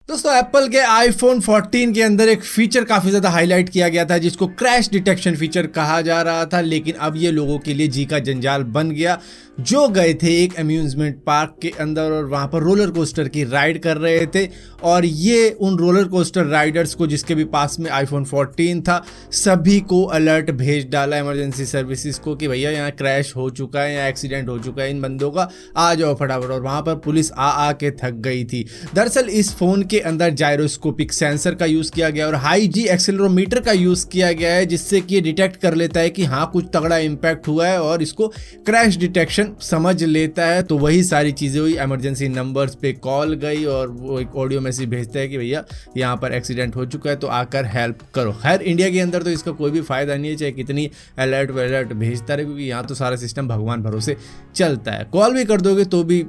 दोस्तों एप्पल के आईफोन 14 के अंदर एक फीचर काफ़ी ज़्यादा हाईलाइट किया गया था जिसको क्रैश डिटेक्शन फीचर कहा जा रहा था, लेकिन अब ये लोगों के लिए जी का जंजाल बन गया जो गए थे एक अम्यूज़मेंट पार्क के अंदर और वहाँ पर रोलर कोस्टर की राइड कर रहे थे। और ये उन रोलर कोस्टर राइडर्स को जिसके भी पास में आईफोन 14 था सभी को अलर्ट भेज डाला इमरजेंसी सर्विसेज को कि भैया यहाँ क्रैश हो चुका है, यहाँ एक्सीडेंट हो चुका है इन बंदों का, आ जाओ फटाफट। और वहाँ पर पुलिस आ के थक गई थी। दरअसल इस फ़ोन के अंदर जायरोस्कोपिक सेंसर का यूज़ किया गया और हाई जी एक्सेलेरोमीटर का यूज़ किया गया है जिससे कि ये डिटेक्ट कर लेता है कि हाँ कुछ तगड़ा इम्पैक्ट हुआ है और इसको क्रैश डिटेक्शन समझ लेता है। तो वही सारी चीज़ें हुई, इमरजेंसी नंबर्स पे कॉल गई और वो एक ऑडियो मैसेज भेजता है कि भैया यहाँ पर एक्सीडेंट हो चुका है तो आकर हेल्प करो। खैर इंडिया के अंदर तो इसका कोई भी फ़ायदा नहीं है, चाहे कितनी अलर्ट भेजता रहे, क्योंकि यहाँ तो सारा सिस्टम भगवान भरोसे चलता है। कॉल भी कर दोगे तो भी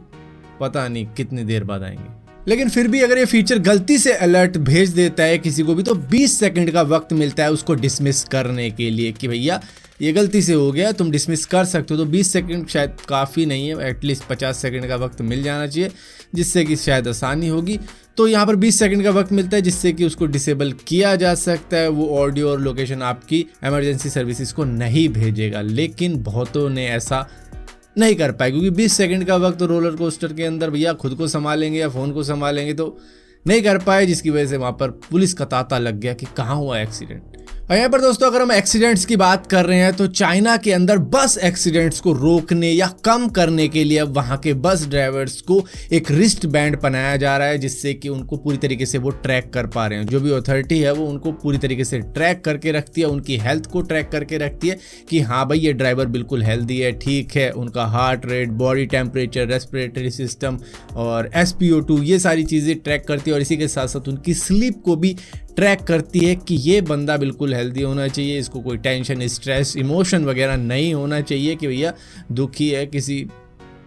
पता नहीं कितनी देर बाद आएंगे। लेकिन फिर भी अगर ये फीचर गलती से अलर्ट भेज देता है किसी को भी तो 20 सेकंड का वक्त मिलता है उसको डिसमिस करने के लिए कि भैया ये गलती से हो गया, तुम डिसमिस कर सकते हो। तो 20 सेकंड शायद काफ़ी नहीं है, एटलीस्ट 50 सेकंड का वक्त मिल जाना चाहिए जिससे कि शायद आसानी होगी। तो यहाँ पर 20 सेकंड का वक्त मिलता है जिससे कि उसको डिसेबल किया जा सकता है। वो ऑडियो और लोकेशन आपकी इमरजेंसी सर्विसेज को नहीं भेजेगा, लेकिन बहुतों ने ऐसा नहीं कर पाए क्योंकि 20 सेकंड का वक्त रोलर कोस्टर के अंदर भैया खुद को संभालेंगे या फ़ोन को संभालेंगे तो नहीं कर पाए, जिसकी वजह से वहाँ पर पुलिस का तांता लग गया कि कहाँ हुआ एक्सीडेंट। और यहाँ पर दोस्तों अगर हम एक्सीडेंट्स की बात कर रहे हैं तो चाइना के अंदर बस एक्सीडेंट्स को रोकने या कम करने के लिए अब वहाँ के बस ड्राइवर्स को एक रिस्ट बैंड बनाया जा रहा है जिससे कि उनको पूरी तरीके से वो ट्रैक कर पा रहे हैं। जो भी अथॉरिटी है वो उनको पूरी तरीके से ट्रैक करके रखती है, उनकी हेल्थ को ट्रैक करके रखती है कि हाँ भाई ये ड्राइवर बिल्कुल हेल्दी है, ठीक है, उनका heart rate, body temperature, respiratory system और SpO2 ये सारी चीज़ें ट्रैक करती है। और इसी के साथ साथ उनकी स्लीप को भी ट्रैक करती है कि ये बंदा बिल्कुल हेल्दी होना चाहिए, इसको कोई टेंशन, स्ट्रेस, इमोशन वगैरह नहीं होना चाहिए कि भैया दुखी है, किसी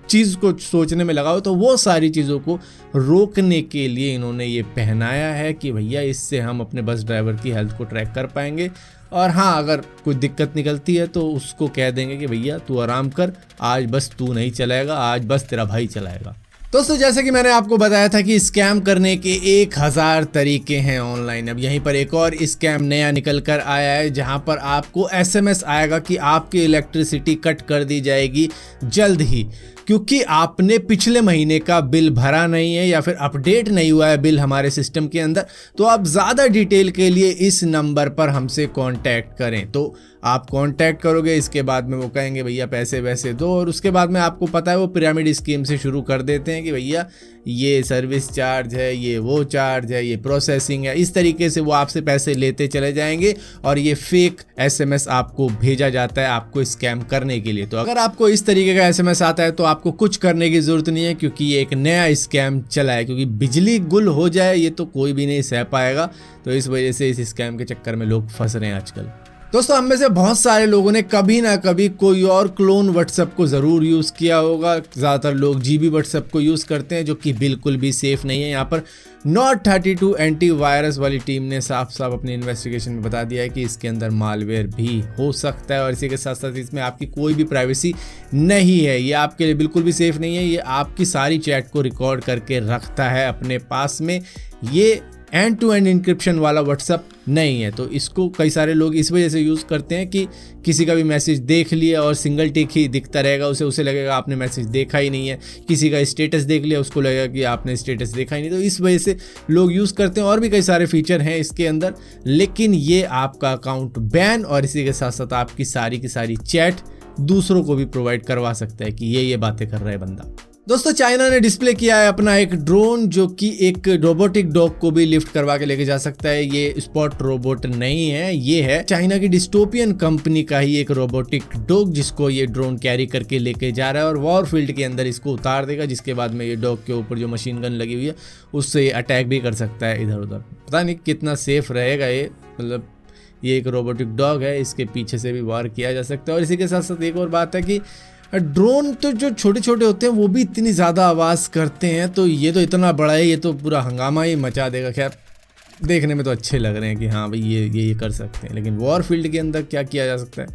चीज़ को सोचने में लगाओ। तो वो सारी चीज़ों को रोकने के लिए इन्होंने ये पहनाया है कि भैया इससे हम अपने बस ड्राइवर की हेल्थ को ट्रैक कर पाएंगे। और हाँ अगर कोई दिक्कत निकलती है तो उसको कह देंगे कि भैया तू आराम कर, आज बस तू नहीं चलाएगा, आज बस तेरा भाई चलाएगा। दोस्तों जैसे कि मैंने आपको बताया था कि स्कैम करने के 1000 तरीके हैं ऑनलाइन। अब यहीं पर एक और स्कैम नया निकल कर आया है जहां पर आपको SMS आएगा कि आपकी इलेक्ट्रिसिटी कट कर दी जाएगी जल्द ही, क्योंकि आपने पिछले महीने का बिल भरा नहीं है या फिर अपडेट नहीं हुआ है बिल हमारे सिस्टम के अंदर। तो आप ज़्यादा डिटेल के लिए इस नंबर पर हमसे कांटेक्ट करें। तो आप कांटेक्ट करोगे, इसके बाद में वो कहेंगे भैया पैसे वैसे दो, और उसके बाद में आपको पता है वो पिरामिड स्कीम से शुरू कर देते हैं कि भैया ये सर्विस चार्ज है, ये वो चार्ज है, ये प्रोसेसिंग है। इस तरीके से वो आपसे पैसे लेते चले जाएंगे और ये फेक SMS आपको भेजा जाता है आपको स्कैम करने के लिए। तो अगर आपको इस तरीके का SMS आता है तो आपको कुछ करने की ज़रूरत नहीं है, क्योंकि ये एक नया स्कैम चला है। क्योंकि बिजली गुल हो जाए ये तो कोई भी नहीं सह पाएगा, तो इस वजह से इस स्कैम के चक्कर में लोग फंस रहे हैं आजकल। दोस्तों हम में से बहुत सारे लोगों ने कभी ना कभी कोई और क्लोन व्हाट्सएप को ज़रूर यूज़ किया होगा। ज़्यादातर लोग GB व्हाट्सएप को यूज़ करते हैं जो कि बिल्कुल भी सेफ़ नहीं है। यहाँ पर Nord32 एंटीवायरस वाली टीम ने साफ साफ अपनी इन्वेस्टिगेशन में बता दिया है कि इसके अंदर मालवेयर भी हो सकता है और इसी के साथ साथ इसमें आपकी कोई भी प्राइवेसी नहीं है। ये आपके लिए बिल्कुल भी सेफ़ नहीं है। ये आपकी सारी चैट को रिकॉर्ड करके रखता है अपने पास में। ये एंड टू एंड इंक्रिप्शन वाला व्हाट्सएप नहीं है। तो इसको कई सारे लोग इस वजह से यूज़ करते हैं कि किसी का भी मैसेज देख लिया और सिंगल टिक ही दिखता रहेगा, उसे लगेगा आपने मैसेज देखा ही नहीं है। किसी का स्टेटस देख लिया उसको लगेगा कि आपने स्टेटस देखा ही नहीं। तो इस वजह से लोग यूज़ करते हैं। और भी कई सारे फीचर हैं इसके अंदर, लेकिन ये आपका अकाउंट बैन और इसी के साथ साथ आपकी सारी की सारी चैट दूसरों को भी प्रोवाइड करवा सकता है कि ये बातें कर रहा है बंदा। दोस्तों चाइना ने डिस्प्ले किया है अपना एक ड्रोन जो कि एक रोबोटिक डॉग को भी लिफ्ट करवा के लेके जा सकता है। ये स्पॉट रोबोट नहीं है, ये है चाइना की डिस्टोपियन कंपनी का ही एक रोबोटिक डॉग जिसको ये ड्रोन कैरी करके लेके जा रहा है और वॉर फील्ड के अंदर इसको उतार देगा, जिसके बाद में ये डॉग के ऊपर जो मशीन गन लगी हुई है उससे अटैक भी कर सकता है इधर उधर। पता नहीं कितना सेफ रहेगा ये, मतलब ये एक रोबोटिक डॉग है, इसके पीछे से भी वार किया जा सकता है। और इसी के साथ साथ एक और बात है कि ड्रोन तो जो छोटे छोटे होते हैं वो भी इतनी ज़्यादा आवाज़ करते हैं, तो ये तो इतना बड़ा है, ये तो पूरा हंगामा ही मचा देगा। खैर देखने में तो अच्छे लग रहे हैं कि हाँ भाई ये कर सकते हैं, लेकिन वॉर फील्ड के अंदर क्या किया जा सकता है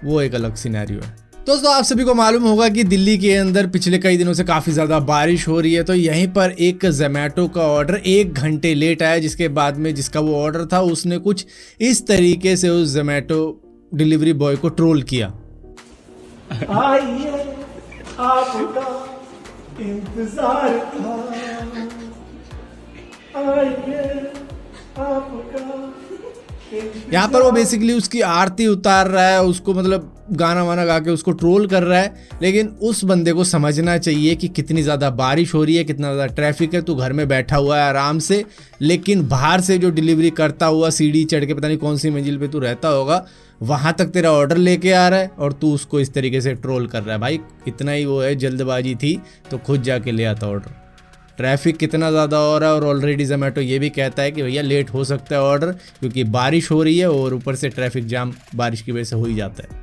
वो एक अलग सिनेरियो है। दोस्तों आप सभी को मालूम होगा कि दिल्ली के अंदर पिछले कई दिनों से काफ़ी ज़्यादा बारिश हो रही है, तो यहीं पर एक जोमेटो का ऑर्डर 1 घंटे लेट आया, जिसके बाद में जिसका वो ऑर्डर था उसने कुछ इस तरीके से उस जोमेटो डिलीवरी बॉय को ट्रोल किया। आइए आपका इंतजार था, आइए आपका। यहाँ पर वो बेसिकली उसकी आरती उतार रहा है, उसको मतलब गाना वाना गा के उसको ट्रोल कर रहा है। लेकिन उस बंदे को समझना चाहिए कि कितनी ज़्यादा बारिश हो रही है, कितना ज़्यादा ट्रैफिक है, तू घर में बैठा हुआ है आराम से, लेकिन बाहर से जो डिलीवरी करता हुआ सीढ़ी चढ़ के, पता नहीं कौन सी मंजिल पे तू रहता होगा, वहाँ तक तेरा ऑर्डर लेके आ रहा है और तू उसको इस तरीके से ट्रोल कर रहा है। भाई इतना ही वो है, जल्दबाजी थी तो खुद जाके ले आता ऑर्डर। ट्रैफिक कितना ज़्यादा हो रहा है और ऑलरेडी जोमेटो ये भी कहता है कि भैया लेट हो सकता है ऑर्डर, क्योंकि बारिश हो रही है और ऊपर से ट्रैफिक जाम बारिश की वजह से हो ही जाता है।